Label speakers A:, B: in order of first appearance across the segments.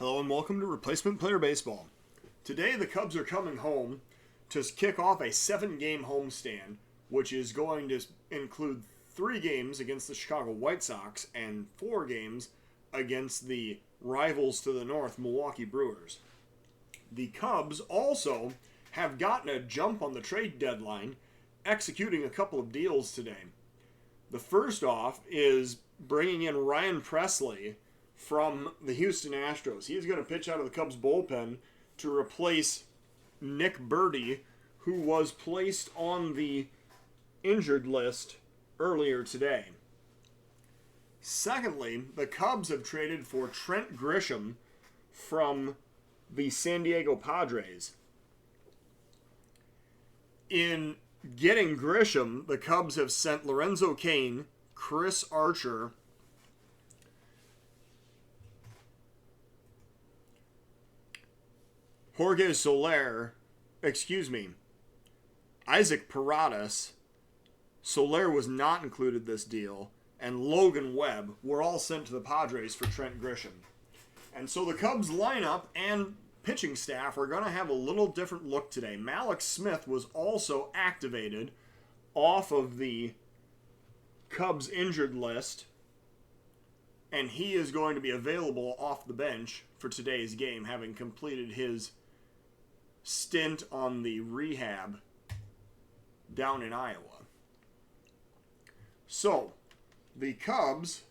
A: Hello and welcome to Replacement Player Baseball. Today the Cubs are coming home to kick off a 7-game homestand, which is going to include 3 games against the Chicago White Sox and 4 games against the rivals to the north, Milwaukee Brewers. The Cubs also have gotten a jump on the trade deadline, executing a couple of deals today. The first off is bringing in Ryan Presley from the Houston Astros. He's going to pitch out of the Cubs bullpen to replace Nick Birdie, who was placed on the injured list earlier today. Secondly, the Cubs have traded for Trent Grisham from the San Diego Padres. In getting Grisham, the Cubs have sent Lorenzo Cain, Chris Archer, Isaac Paradas. Soler was not included in this deal, and Logan Webb were all sent to the Padres for Trent Grisham. And so the Cubs lineup and pitching staff are going to have a little different look today. Malik Smith was also activated off of the Cubs injured list, and he is going to be available off the bench for today's game, having completed his stint on the rehab down in Iowa. So, the Cubs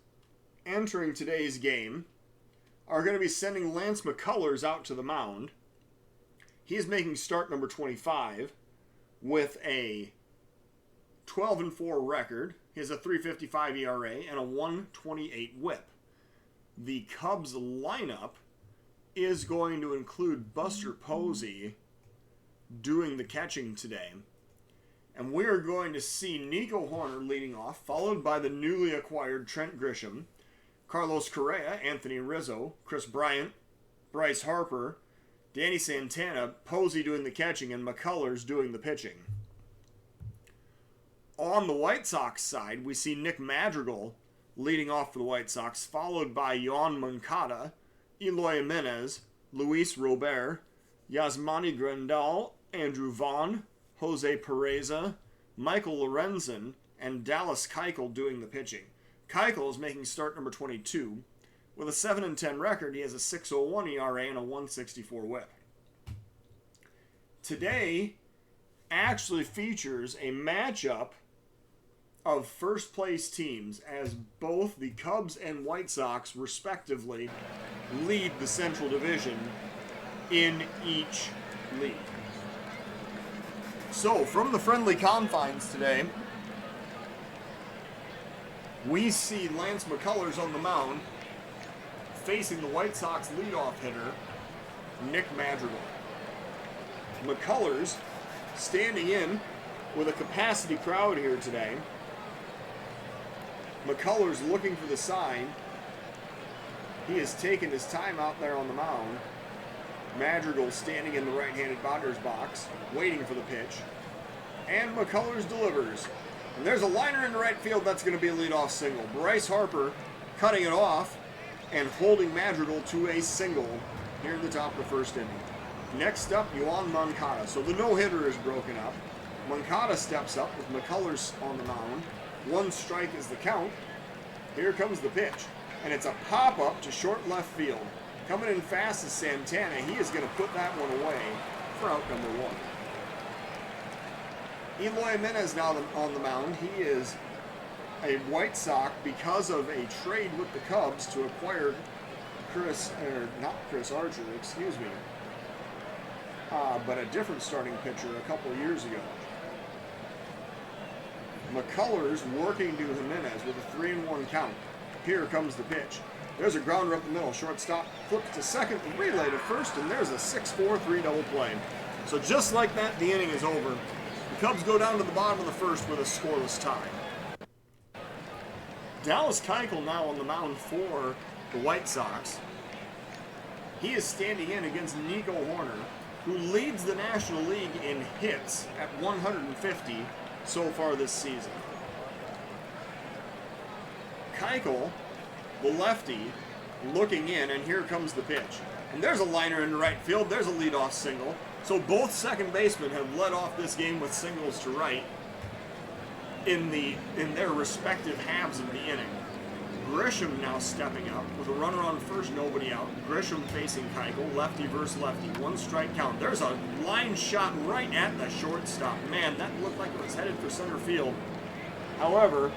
A: entering today's game are going to be sending Lance McCullers out to the mound. He is making start number 25 with a 12-4 record. He has a 3.55 ERA and a 1.28 WHIP. The Cubs lineup is going to include Buster Posey doing the catching today. And we are going to see Nico Hoerner leading off, followed by the newly acquired Trent Grisham, Carlos Correa, Anthony Rizzo, Chris Bryant, Bryce Harper, Danny Santana, Posey doing the catching, and McCullers doing the pitching. On the White Sox side, we see Nick Madrigal leading off for the White Sox, followed by Juan Manchada, Eloy Jimenez, Luis Robert, Yasmani Grandal, Andrew Vaughan, Jose Pereza, Michael Lorenzen, and Dallas Keuchel doing the pitching. Keuchel is making start number 22. With a 7-10 record, he has a 6.01 ERA and a 1.64 WHIP. Today actually features a matchup of first place teams, as both the Cubs and White Sox respectively lead the Central Division in each league. So, from the friendly confines today, we see Lance McCullers on the mound facing the White Sox leadoff hitter, Nick Madrigal. McCullers standing in with a capacity crowd here today. McCullers looking for the sign. He has taken his time out there on the mound. Madrigal standing in the right-handed batter's box, waiting for the pitch. And McCullers delivers. And there's a liner in the right field. That's going to be a leadoff single. Bryce Harper cutting it off and holding Madrigal to a single here in the top of the first inning. Next up, Juan Manchada. So the no-hitter is broken up. Manchada steps up with McCullers on the mound. 1 strike is the count. Here comes the pitch. And it's a pop-up to short left field. Coming in fast is Santana. He is going to put that one away for out number 1. Eloy Jimenez now on the mound. He is a White Sox because of a trade with the Cubs to acquire but a different starting pitcher a couple of years ago. McCullers working to Jimenez with a 3-1 count. Here comes the pitch. There's a grounder up the middle. Shortstop flips to second, relay to first, and there's a 6-4-3 double play. So just like that, the inning is over. The Cubs go down to the bottom of the first with a scoreless tie. Dallas Keuchel now on the mound for the White Sox. He is standing in against Nico Hoerner, who leads the National League in hits at 150 so far this season. Keuchel, the lefty, looking in, and here comes the pitch. And there's a liner in right field. There's a leadoff single. So both second basemen have led off this game with singles to right in their respective halves of the inning. Grisham now stepping up with a runner on first, nobody out. Grisham facing Keuchel, lefty versus lefty, 1 strike count. There's a line shot right at the shortstop. Man, that looked like it was headed for center field. However,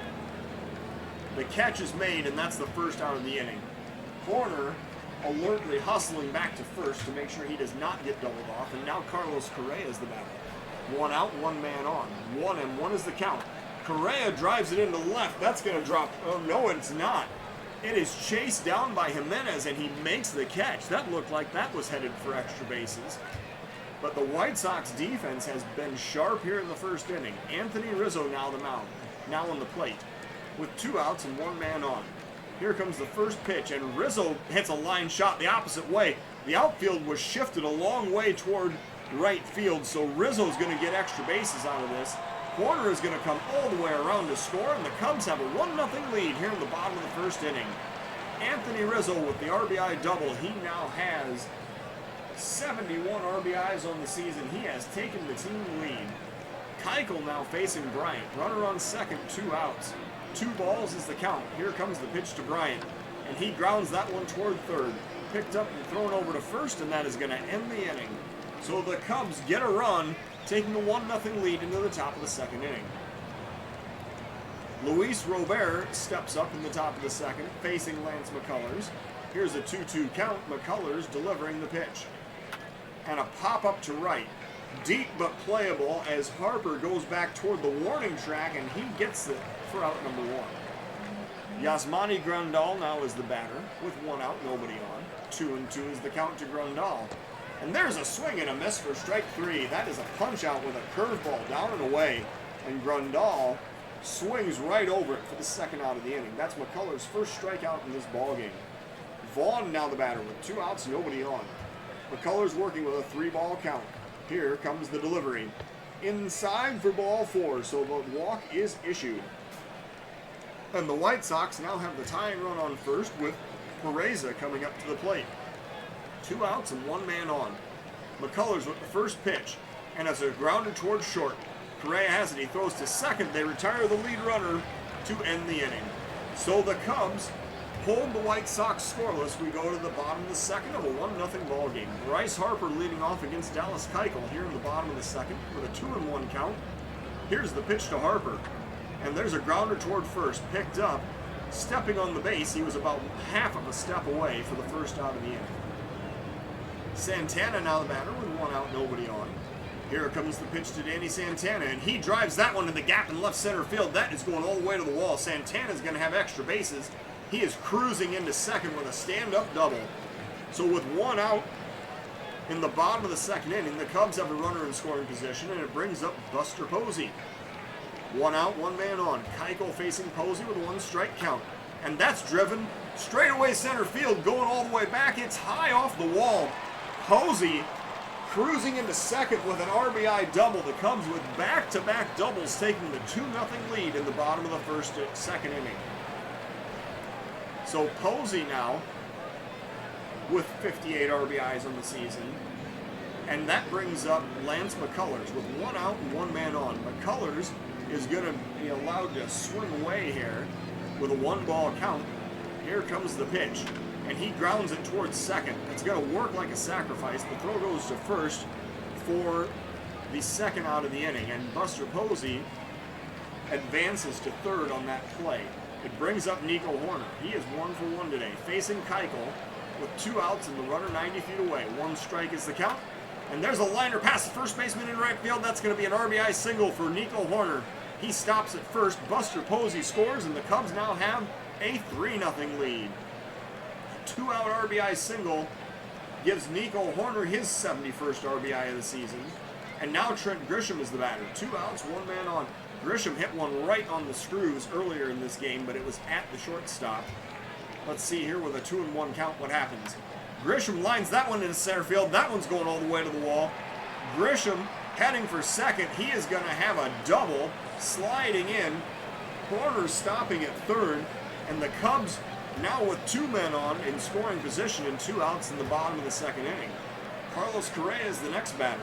A: the catch is made, and that's the first out of the inning. Horner alertly hustling back to first to make sure he does not get doubled off, and now Carlos Correa is the batter. 1 out, 1 man on. 1-1 is the count. Correa drives it into left. That's going to drop. Oh, no, it's not. It is chased down by Jimenez, and he makes the catch. That looked like that was headed for extra bases. But the White Sox defense has been sharp here in the first inning. Anthony Rizzo now the mound, now on the plate, with 2 outs and 1 man on. Here comes the first pitch, and Rizzo hits a line shot the opposite way. The outfield was shifted a long way toward right field, so Rizzo's going to get extra bases out of this. Horner is going to come all the way around to score, and the Cubs have a 1-0 lead here in the bottom of the first inning. Anthony Rizzo with the RBI double. He now has 71 RBIs on the season. He has taken the team lead. Keuchel now facing Bryant. Runner on second, 2 outs. 2 balls is the count. Here comes the pitch to Bryant, and he grounds that one toward third. Picked up and thrown over to first, and that is going to end the inning. So the Cubs get a run, taking a 1-0 lead into the top of the second inning. Luis Robert steps up in the top of the second, facing Lance McCullers. Here's a 2-2 count, McCullers delivering the pitch. And a pop-up to right. Deep but playable as Harper goes back toward the warning track, and he gets it for out number 1. Yasmani Grandal now is the batter with 1 out, nobody on. 2-2 is the count to Grandal. And there's a swing and a miss for strike 3. That is a punch out with a curveball down and away. And Grandal swings right over it for the second out of the inning. That's McCullers' first strikeout in this ballgame. Vaughan now the batter with 2 outs, nobody on. McCullers working with a 3-ball count. Here comes the delivery. Inside for ball 4, so the walk is issued. And the White Sox now have the tying run on first with Correa coming up to the plate. 2 outs and 1 man on. McCullers with the first pitch, and as they're grounded towards short, Correa has it. He throws to second. They retire the lead runner to end the inning. So the Cubs hold the White Sox scoreless. We go to the bottom of the second of a 1-0 ball game. Bryce Harper leading off against Dallas Keuchel here in the bottom of the second with a 2-1 count. Here's the pitch to Harper, and there's a grounder toward first, picked up. Stepping on the base, he was about half of a step away for the first out of the inning. Santana now the batter with 1 out, nobody on. Here comes the pitch to Danny Santana, and he drives that one in the gap in left center field. That is going all the way to the wall. Santana's going to have extra bases. He is cruising into second with a stand-up double. So with 1 out in the bottom of the second inning, the Cubs have a runner in scoring position, and it brings up Buster Posey. 1 out, 1 man on. Keuchel facing Posey with a 1-strike count. And that's driven straight away center field, going all the way back. It's high off the wall. Posey cruising into second with an RBI double. The Cubs with back-to-back doubles taking the 2-0 lead in the bottom of the second inning. So Posey now with 58 RBIs on the season. And that brings up Lance McCullers with 1 out and 1 man on. McCullers is going to be allowed to swing away here with a 1-ball count. Here comes the pitch, and he grounds it towards second. It's going to work like a sacrifice. The throw goes to first for the second out of the inning, and Buster Posey advances to third on that play. It brings up Nico Horner. He is 1 for 1 today, facing Keuchel with 2 outs and the runner 90 feet away. 1 strike is the count. And there's a liner past the first baseman in right field. That's going to be an RBI single for Nico Horner. He stops at first. Buster Posey scores, and the Cubs now have a 3-0 lead. A 2-out RBI single gives Nico Horner his 71st RBI of the season. And now Trent Grisham is the batter. 2 outs, 1 man on. Grisham hit one right on the screws earlier in this game, but it was at the shortstop. Let's see here with a 2-1 count what happens. Grisham lines that one into center field. That one's going all the way to the wall. Grisham heading for second. He is going to have a double sliding in. Horner stopping at third. And the Cubs Now with 2 men on in scoring position and 2 outs in the bottom of the second inning. Carlos Correa is the next batter.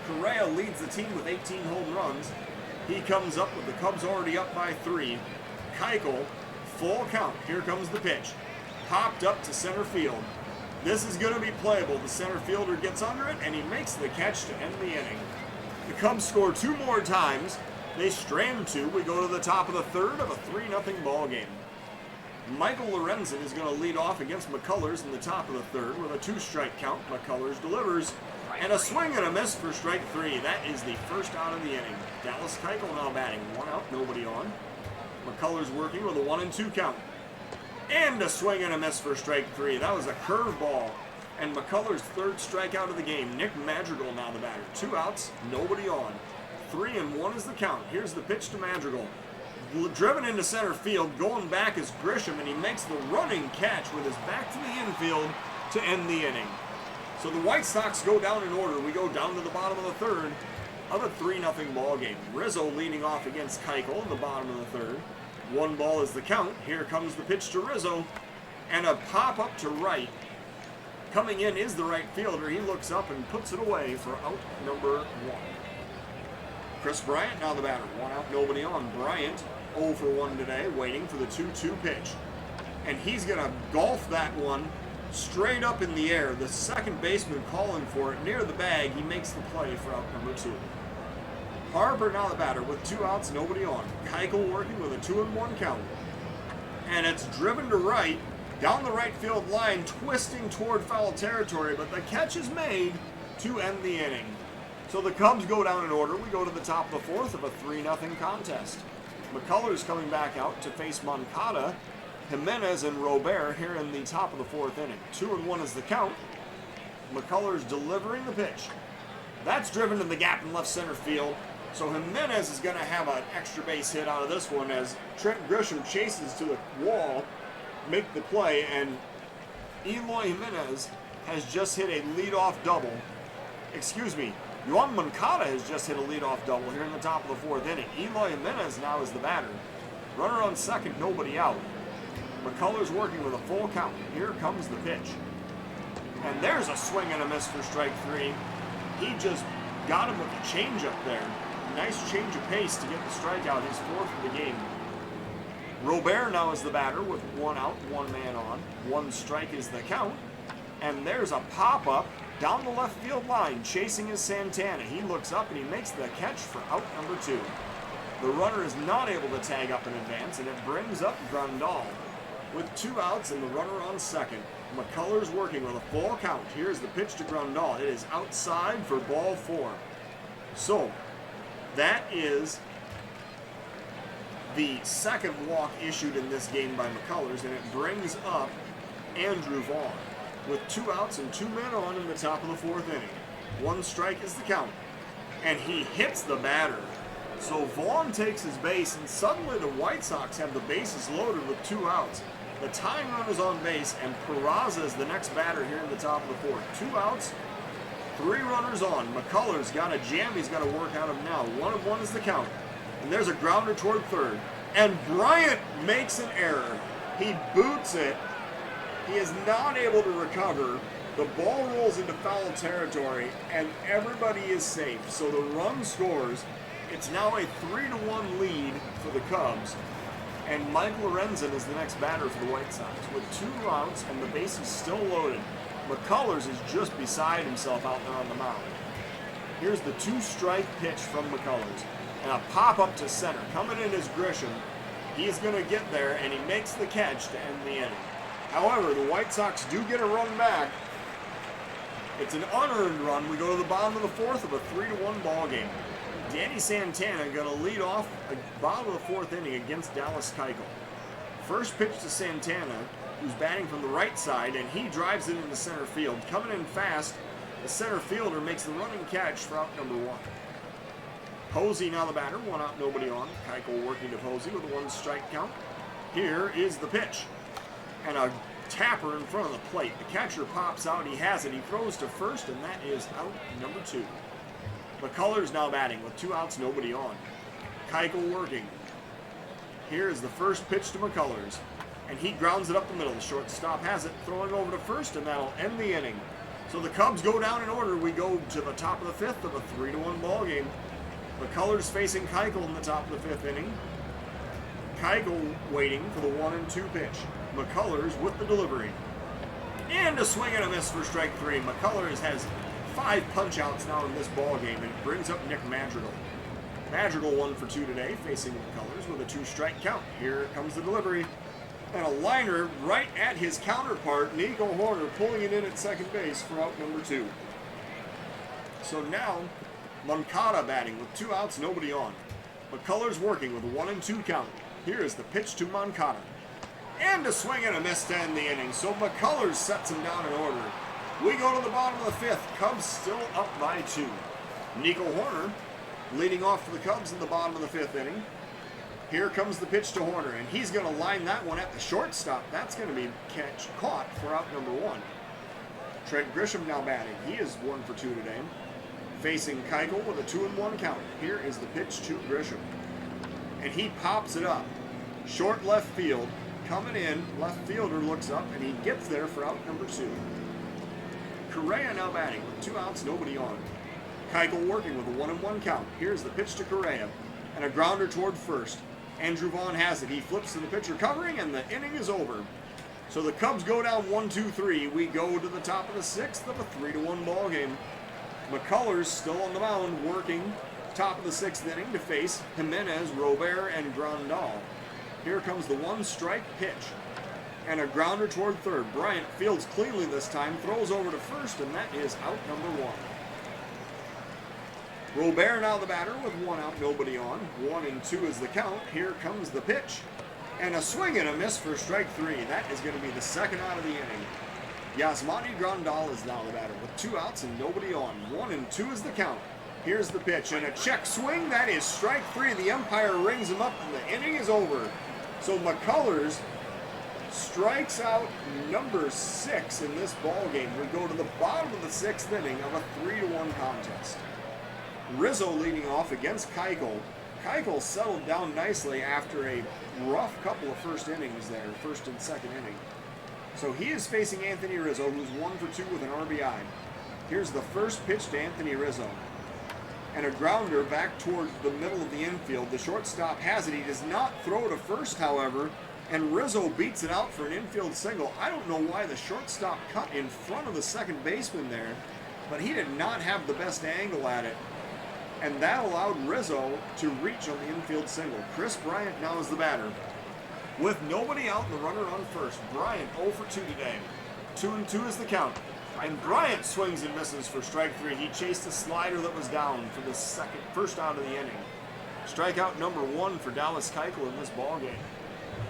A: Correa leads the team with 18 home runs. He comes up with the Cubs already up by 3. Keuchel, full count. Here comes the pitch. Popped up to center field. This is going to be playable. The center fielder gets under it, and he makes the catch to end the inning. The Cubs score 2 more times. They strand 2. We go to the top of the third of a 3-0 ball game. Michael Lorenzen is going to lead off against McCullers in the top of the third with a 2-strike count. McCullers delivers, and a swing and a miss for strike 3. That is the first out of the inning. Dallas Keuchel now batting. 1 out, nobody on. McCullers working with a 1-2 count. And a swing and a miss for strike 3. That was a curveball. And McCullers' 3rd strikeout of the game. Nick Madrigal now the batter. 2 outs, nobody on. 3-1 is the count. Here's the pitch to Madrigal. Driven into center field, going back is Grisham, and he makes the running catch with his back to the infield to end the inning. So the White Sox go down in order. We go down to the bottom of the third of a 3-0 ball game. Rizzo leading off against Keuchel in the bottom of the third. 1 ball is the count. Here comes the pitch to Rizzo, and a pop up to right. Coming in is the right fielder. He looks up and puts it away for out number 1. Chris Bryant now the batter. 1 out, nobody on. Bryant 0 for 1 today, waiting for the 2-2 pitch. And he's going to golf that one straight up in the air. The second baseman calling for it near the bag. He makes the play for out number 2. Harper now the batter with 2 outs, nobody on. Keuchel working with a 2-1 count. And it's driven to right, down the right field line, twisting toward foul territory, but the catch is made to end the inning. So the Cubs go down in order. We go to the top of the 4th of a 3-0 contest. McCullers coming back out to face Moncada, Jimenez, and Robert here in the top of the 4th inning. 2-1 is the count. McCullers delivering the pitch. That's driven to the gap in left center field. So Jimenez is going to have an extra base hit out of this one as Trent Grisham chases to the wall, make the play, and Eloy Jimenez has just hit a leadoff double. Juan Manchada has just hit a leadoff double here in the top of the 4th inning. Eloy Jimenez now is the batter. Runner on second, nobody out. McCullers working with a full count. Here comes the pitch. And there's a swing and a miss for strike 3. He just got him with a changeup there. Nice change of pace to get the strikeout, his 4th of the game. Robert now is the batter with 1 out, 1 man on. 1 strike is the count. And there's a pop-up down the left field line, chasing is Santana. He looks up and he makes the catch for out number 2. The runner is not able to tag up in advance, and it brings up Grandal. With 2 outs and the runner on second, McCullers working with a full count. Here's the pitch to Grandal. It is outside for ball 4. So, that is the second walk issued in this game by McCullers, and it brings up Andrew Vaughan with 2 outs and 2 men on in the top of the 4th inning. 1 strike is the count, and he hits the batter. So Vaughan takes his base, and suddenly the White Sox have the bases loaded with 2 outs. The tying run is on base, and Peraza is the next batter here in the top of the 4th. 2 outs, 3 runners on. McCullers got a jam he's got to work out of now. 1-1 is the count. And there's a grounder toward third. And Bryant makes an error. He boots it. He is not able to recover. The ball rolls into foul territory, and everybody is safe. So the run scores. It's now a 3-1 lead for the Cubs. And Mike Lorenzen is the next batter for the White Sox with 2 outs and the bases still loaded. McCullers is just beside himself out there on the mound. Here's the 2-strike pitch from McCullers. And a pop-up to center. Coming in is Grisham. He's going to get there, and he makes the catch to end the inning. However, the White Sox do get a run back. It's an unearned run. We go to the bottom of the 4th of a 3-1 ball game. Danny Santana going to lead off the bottom of the 4th inning against Dallas Keuchel. First pitch to Santana, who's batting from the right side, and he drives it into center field. Coming in fast, the center fielder makes the running catch for out number 1. Posey now the batter, 1 out, nobody on. Keuchel working to Posey with a 1-strike count. Here is the pitch. And a tapper in front of the plate. The catcher pops out, he has it, he throws to first, and that is out number 2. McCullers now batting with 2 outs, nobody on. Keuchel working. Here is the first pitch to McCullers. And he grounds it up the middle. The shortstop has it, throwing over to first, and that'll end the inning. So the Cubs go down in order. We go to the top of the fifth of a 3-1 ball game. McCullers facing Keuchel in the top of the fifth inning. Keuchel waiting for the 1-2 pitch. McCullers with the delivery. And a swing and a miss for strike 3. McCullers has 5 punch-outs now in this ball game, and it brings up Nick Madrigal. Madrigal 1 for 2 today, facing McCullers with a 2-strike count. Here comes the delivery. And a liner right at his counterpart, Nico Hoerner, pulling it in at second base for out number 2. So now, Manchada batting with 2 outs, nobody on. McCullers working with a 1-2 count. Here is the pitch to Manchada. And a swing and a miss to end the inning. So McCullers sets him down in order. We go to the bottom of the fifth. Cubs still up by 2. Nico Hoerner leading off for the Cubs in the bottom of the fifth inning. Here comes the pitch to Hoerner, and he's going to line that one at the shortstop. That's going to be caught for out number 1. Trent Grisham now batting. He is 1 for 2 today. Facing Keuchel with a 2-1 count. Here is the pitch to Grisham. And he pops it up. Short left field. Coming in, left fielder looks up, and he gets there for out number 2. Correa now batting with 2 outs, nobody on. Keuchel working with a 1-1 count. Here's the pitch to Correa. And a grounder toward first. Andrew Vaughan has it. He flips to the pitcher covering, and the inning is over. So the Cubs go down 1-2-3. We go to the top of the sixth of a 3-1 ball game. McCullers still on the mound, working top of the sixth inning to face Jimenez, Robert, and Grandal. Here comes the 1-strike pitch. And a grounder toward third. Bryant fields cleanly this time, throws over to first, and that is out number 1. Robert now the batter with 1 out, nobody on. 1-2 is the count. Here comes the pitch. And a swing and a miss for strike 3. That is going to be the second out of the inning. Yasmani Grandal is now the batter with 2 outs and nobody on. 1-2 is the count. Here's the pitch and a check swing. That is strike 3. The umpire rings him up and the inning is over. So McCullers strikes out number 6 in this ball game. We go to the bottom of the 6th inning of a 3-1 contest. Rizzo leading off against Keuchel. Keuchel settled down nicely after a rough couple of first innings there, first and second inning. So he is facing Anthony Rizzo, who's 1 for 2 with an RBI. Here's the first pitch to Anthony Rizzo. And a grounder back towards the middle of the infield. The shortstop has it. He does not throw to first, however, and Rizzo beats it out for an infield single. I don't know why the shortstop cut in front of the second baseman there, but he did not have the best angle at it. And that allowed Rizzo to reach on the infield single. Chris Bryant now is the batter. With nobody out and the runner on first, Bryant 0 for 2 today. 2-2 is the count. And Bryant swings and misses for strike 3. He chased a slider that was down for the first out of the inning. Strikeout number 1 for Dallas Keuchel in this ball game.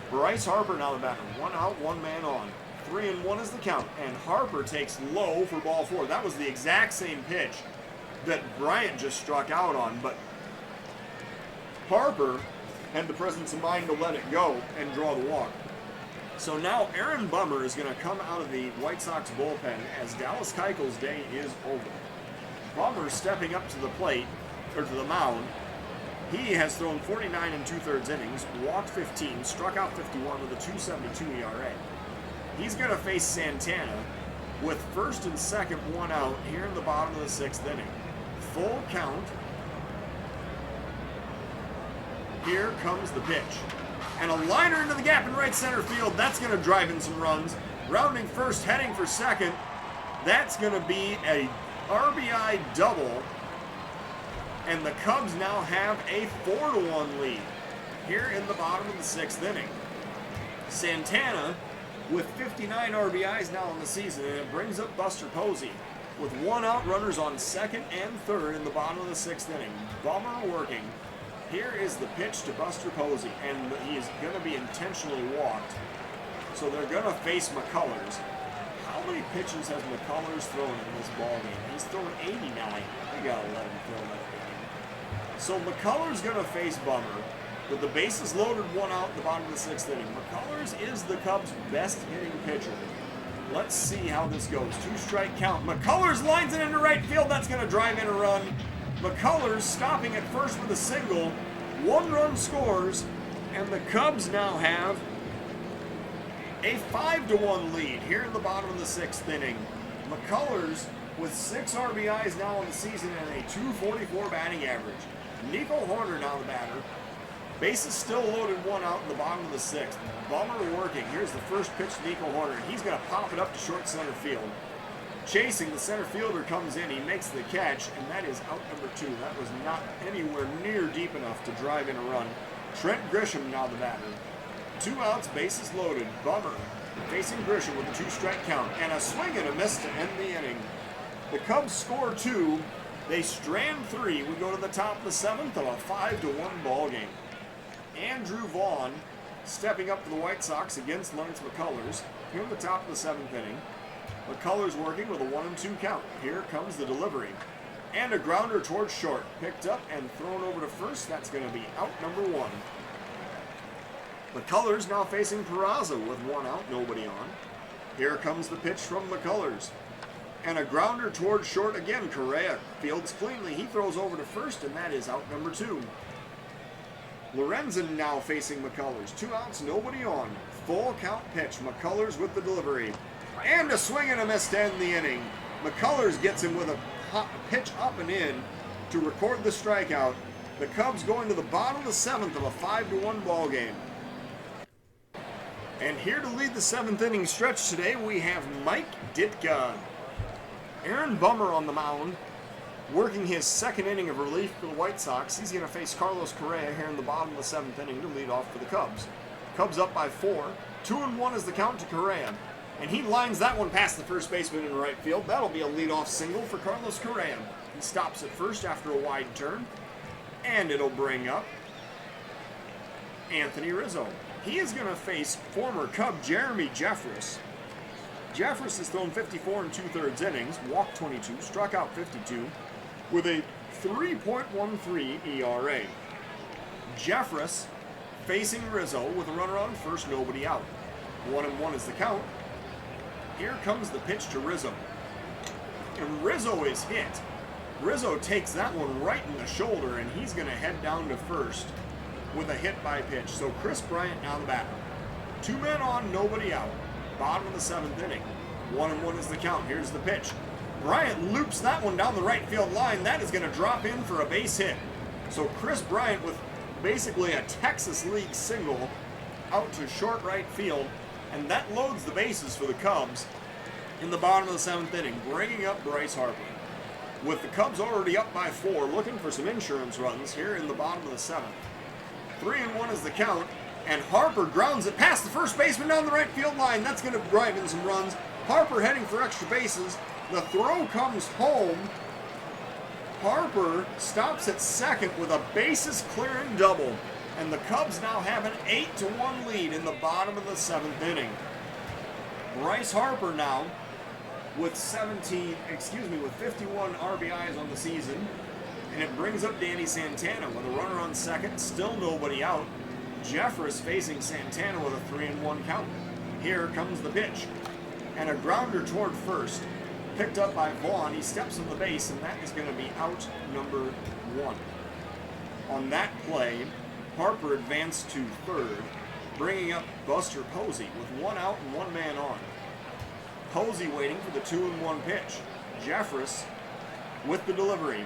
A: Bryce Harper now the batter. 1 out, 1 man on. 3-1 is the count. And Harper takes low for ball 4. That was the exact same pitch that Bryant just struck out on, but Harper had the presence of mind to let it go and draw the walk. So now Aaron Bummer is going to come out of the White Sox bullpen as Dallas Keuchel's day is over. Bummer stepping up to the plate, or to the mound. He has thrown 49 2/3 innings, walked 15, struck out 51 with a 2.72 ERA. He's going to face Santana with first and second 1 out here in the bottom of the 6th inning. Full count. Here comes the pitch. And a liner into the gap in right center field. That's going to drive in some runs. Rounding first, heading for second. That's going to be a RBI double. And the Cubs now have a 4-1 lead here in the bottom of the 6th inning. Santana with 59 RBIs now in the season, and it brings up Buster Posey with 1 out, runners on second and third in the bottom of the 6th inning. Bummer working. Here is the pitch to Buster Posey, and he is going to be intentionally walked. So they're going to face McCullers. How many pitches has McCullers thrown in this ball game? He's thrown 89. They got to let him throw that game. So McCullers going to face Bummer with the bases loaded, 1 out in the bottom of the 6th inning. McCullers is the Cubs' best hitting pitcher. Let's see how this goes. 2-strike count. McCullers lines it into right field. That's going to drive in a run. McCullers stopping at first with a single. 1 run scores, and the Cubs now have A 5-1 lead here in the bottom of the 6th inning. McCullers with 6 RBIs now on the season and a .244 batting average. Nico Hoerner now the batter. Bases still loaded, 1 out in the bottom of the 6th. Bummer working. Here's the first pitch to Nico Hoerner. He's going to pop it up to short center field. Chasing, the center fielder comes in. He makes the catch, and that is out number 2. That was not anywhere near deep enough to drive in a run. Trent Grisham now the batter. 2 outs, bases loaded. Bummer facing Grisham with a 2-strike count. And a swing and a miss to end the inning. The Cubs score 2. They strand 3. We go to the top of the 7th of a 5-1 ball game. Andrew Vaughan stepping up for the White Sox against Lance McCullers here at the top of the 7th inning. McCullers working with a 1-2 count. Here comes the delivery. And a grounder towards short. Picked up and thrown over to first. That's going to be out number 1. McCullers now facing Peraza with 1 out, nobody on. Here comes the pitch from McCullers. And a grounder towards short again. Correa fields cleanly. He throws over to first, and that is out number 2. Lorenzen now facing McCullers. 2 outs, nobody on. Full count pitch. McCullers with the delivery. And a swing and a miss to end the inning. McCullers gets him with a pitch up and in to record the strikeout. The Cubs going to the bottom of the 7th of a 5-1 ball game. And here to lead the 7th inning stretch today, we have Mike Ditka. Aaron Bummer on the mound, working his 2nd inning of relief for the White Sox. He's going to face Carlos Correa here in the bottom of the 7th inning to lead off for the Cubs. Cubs up by 4. 2-1 is the count to Correa. And he lines that one past the first baseman in right field. That'll be a leadoff single for Carlos Correa. He stops at first after a wide turn. And it'll bring up Anthony Rizzo. He is going to face former Cub Jeremy Jeffress. Jeffress has thrown 54 2/3 innings, walked 22, struck out 52, with a 3.13 ERA. Jeffress facing Rizzo with a runner on first, nobody out. 1-1 is the count. Here comes the pitch to Rizzo. And Rizzo is hit. Rizzo takes that one right in the shoulder, and he's going to head down to first with a hit by pitch. So Chris Bryant now the batter. 2 men on, nobody out. Bottom of the 7th inning. 1-1 is the count. Here's the pitch. Bryant loops that one down the right field line. That is going to drop in for a base hit. So Chris Bryant with basically a Texas League single out to short right field. And that loads the bases for the Cubs in the bottom of the 7th inning, bringing up Bryce Harper. With the Cubs already up by 4, looking for some insurance runs here in the bottom of the 7th. 3-1 is the count, and Harper grounds it past the first baseman down the right field line. That's going to drive in some runs. Harper heading for extra bases. The throw comes home. Harper stops at second with a bases clearing double, and the Cubs now have an 8-1 lead in the bottom of the 7th inning. Bryce Harper now with 51 RBIs on the season. And it brings up Danny Santana with a runner on second, still nobody out. Jeffress facing Santana with a 3-1 count. Here comes the pitch. And a grounder toward first, picked up by Vaughan. He steps on the base, and that is going to be out number 1. On that play, Harper advanced to third, bringing up Buster Posey with 1 out and 1 man on. Posey waiting for the 2-1 pitch. Jeffress with the delivery.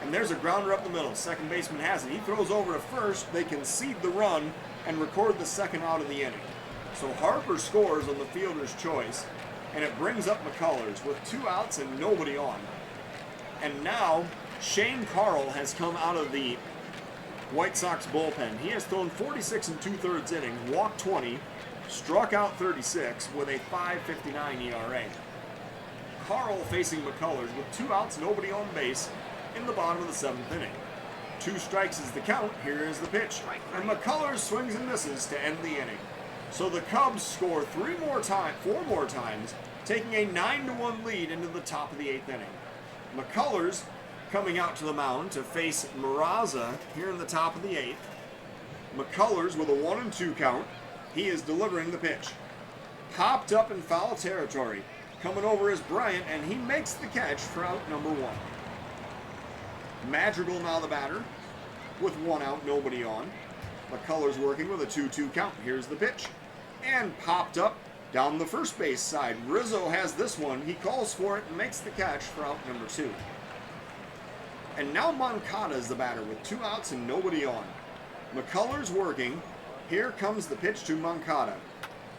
A: And there's a grounder up the middle. Second baseman has it. He throws over to first. They concede the run and record the 2nd out of the inning. So Harper scores on the fielder's choice, and it brings up McCullers with 2 outs and nobody on. And now Shane Carl has come out of the White Sox bullpen. He has thrown 46 2/3 innings, walked 20, struck out 36 with a 5.59 ERA. Carl facing McCullers with 2 outs, nobody on base in the bottom of the 7th inning. 2 strikes is the count. Here is the pitch. And McCullers swings and misses to end the inning. So the Cubs score 4 more times, taking a 9-1 lead into the top of the 8th inning. McCullers coming out to the mound to face Meraza here in the top of the 8th. McCullers with a 1-2 count. He is delivering the pitch. Popped up in foul territory. Coming over is Bryant, and he makes the catch for out number 1. Madrigal now the batter with 1 out, nobody on. McCullers working with a 2-2 count. Here's the pitch. And popped up Down the first base side, Rizzo has this one. He calls for it and makes the catch for out number 2. And now Manchada is the batter with 2 outs and nobody on. McCullers working. Here comes the pitch to Manchada.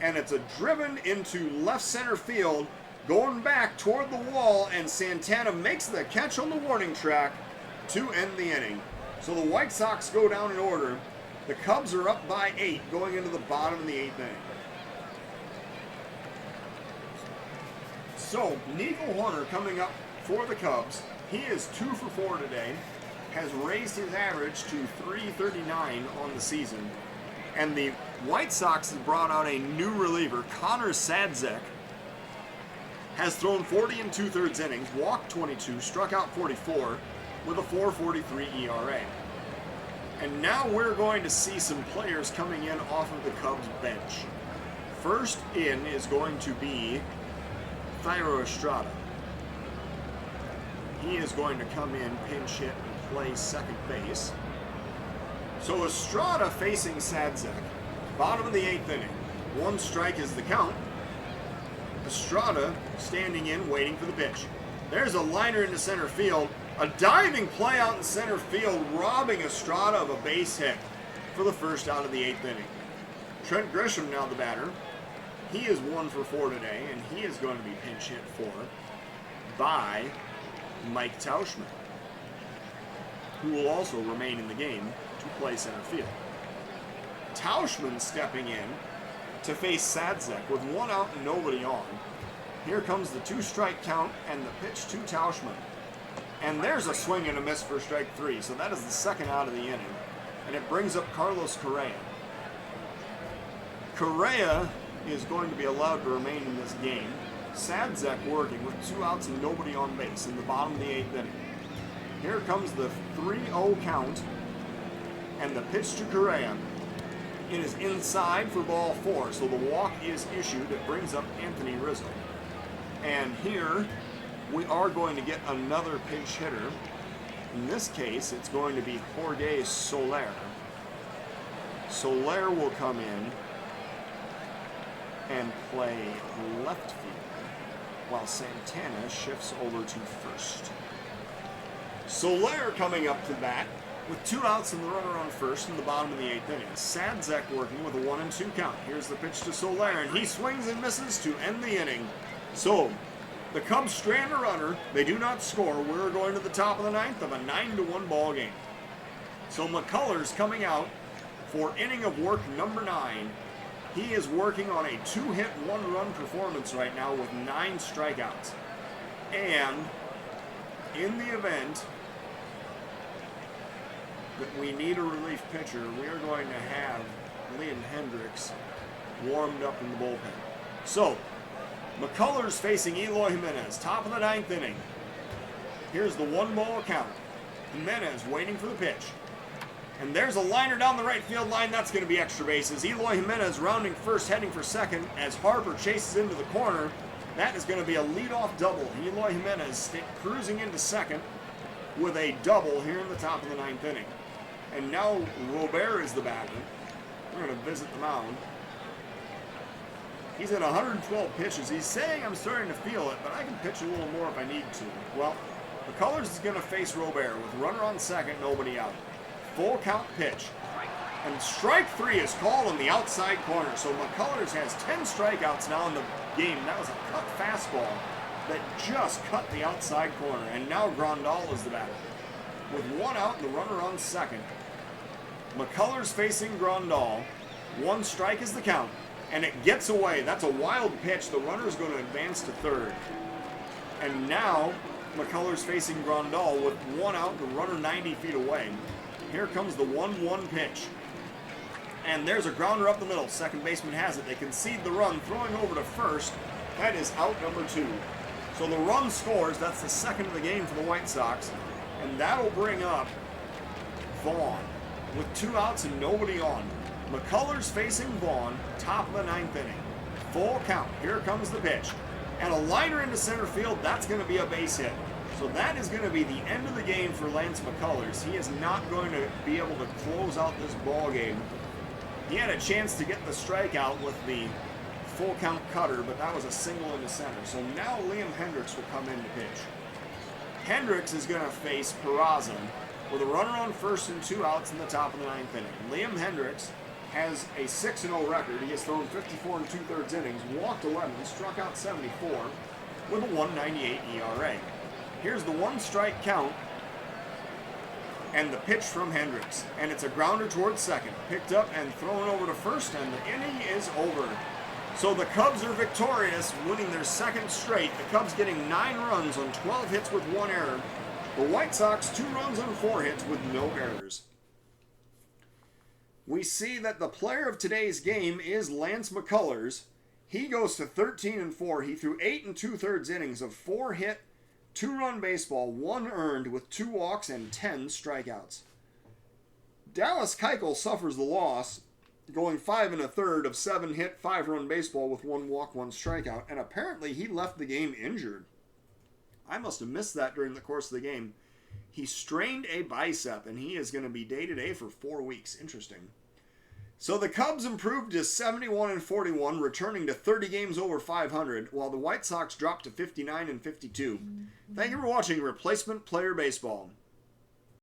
A: And it's a driven into left center field, going back toward the wall, and Santana makes the catch on the warning track to end the inning. So the White Sox go down in order. The Cubs are up by 8 going into the bottom of the 8th inning. So, Nico Horner coming up for the Cubs. He is 2 for 4 today, has raised his average to .339 on the season. And the White Sox has brought out a new reliever, Connor Sadzek. Has thrown 40 and 2/3 innings, walked 22, struck out 44 with a 4.43 ERA. And now we're going to see some players coming in off of the Cubs bench. First in is going to be Thairo Estrada. He is going to come in, pinch hit, and play second base. So Estrada facing Sadzek. Bottom of the 8th inning. 1 strike is the count. Estrada standing in, waiting for the pitch. There's a liner into center field. A diving play out in center field, robbing Estrada of a base hit for the first out of the 8th inning. Trent Grisham now the batter. He is 1 for 4 today, and he is going to be pinch hit for by Mike Tauschman, who will also remain in the game to play center field. Tauschman stepping in to face Sadzek with 1 out and nobody on. Here comes the 2-strike count and the pitch to Tauschman. And there's a swing and a miss for strike 3, so that is the 2nd out of the inning. And it brings up Carlos Correa. Correa is going to be allowed to remain in this game. Sadzek working with 2 outs and nobody on base in the bottom of the 8th inning. Here comes the 3-0 count and the pitch to Correa. It is inside for ball 4, so the walk is issued. It brings up Anthony Rizzo. And here we are going to get another pinch hitter. In this case, it's going to be Jorge Soler. Soler will come in and play left field, while Santana shifts over to first. Soler coming up to bat with 2 outs and the runner on first in the bottom of the 8th inning. Sadzek working with a 1-2 count. Here's the pitch to Soler, and he swings and misses to end the inning. So, the Cubs strand a runner. They do not score. We're going to the top of the 9th of a 9-1 ball game. So McCullers coming out for inning of work number 9. He is working on a 2-hit, 1-run performance right now with 9 strikeouts. And in the event that we need a relief pitcher, we are going to have Liam Hendricks warmed up in the bullpen. So, McCullers facing Eloy Jimenez, top of the 9th inning. Here's the 1-ball count. Jimenez waiting for the pitch. And there's a liner down the right field line. That's going to be extra bases. Eloy Jimenez rounding first, heading for second as Harper chases into the corner. That is going to be a leadoff double. Eloy Jimenez cruising into second with a double here in the top of the 9th inning. And now Robert is the batter. We're going to visit the mound. He's at 112 pitches. He's saying, I'm starting to feel it, but I can pitch a little more if I need to. Well, McCullers is going to face Robert with runner on second, nobody out. Full count pitch. And strike 3 is called on the outside corner. So McCullers has 10 strikeouts now in the game. That was a cut fastball that just cut the outside corner. And now Grandal is the batter. With 1 out and the runner on second. McCullers facing Grandal. 1 strike is the count. And it gets away. That's a wild pitch. The runner is going to advance to third. And now McCullers facing Grandal with 1 out and the runner 90 feet away. Here comes the 1-1 pitch. And there's a grounder up the middle. Second baseman has it. They concede the run, throwing over to first. That is out number 2. So the run scores. That's the second of the game for the White Sox. And that'll bring up Vaughan with 2 outs and nobody on. McCullers facing Vaughan, top of the 9th inning. Full count. Here comes the pitch. And a liner into center field. That's going to be a base hit. So that is going to be the end of the game for Lance McCullers. He is not going to be able to close out this ball game. He had a chance to get the strikeout with the full count cutter, but that was a single in the center. So now Liam Hendriks will come in to pitch. Hendriks is going to face Peraza with a runner on first and 2 outs in the top of the 9th inning. Liam Hendriks has a 6-0 record. He has thrown 54 2/3 innings, walked 11, struck out 74 with a 1.98 ERA. Here's the 1-strike count and the pitch from Hendriks. And it's a grounder towards second. Picked up and thrown over to first, and the inning is over. So the Cubs are victorious, winning their 2nd straight. The Cubs getting 9 runs on 12 hits with 1 error. The White Sox 2 runs on 4 hits with no errors. We see that the player of today's game is Lance McCullers. He goes to 13-4. He threw 8 2/3 innings of 4-hit, 2-run baseball, 1 earned with 2 walks and 10 strikeouts. Dallas Keuchel suffers the loss, going 5 1/3 of 7-hit, 5-run baseball with 1 walk, 1 strikeout, and apparently he left the game injured. I must have missed that during the course of the game. He strained a bicep, and he is going to be day-to-day for 4 weeks. Interesting. So the Cubs improved to 71-41, returning to 30 games over 500, while the White Sox dropped to 59-52. Thank you for watching Replacement Player Baseball.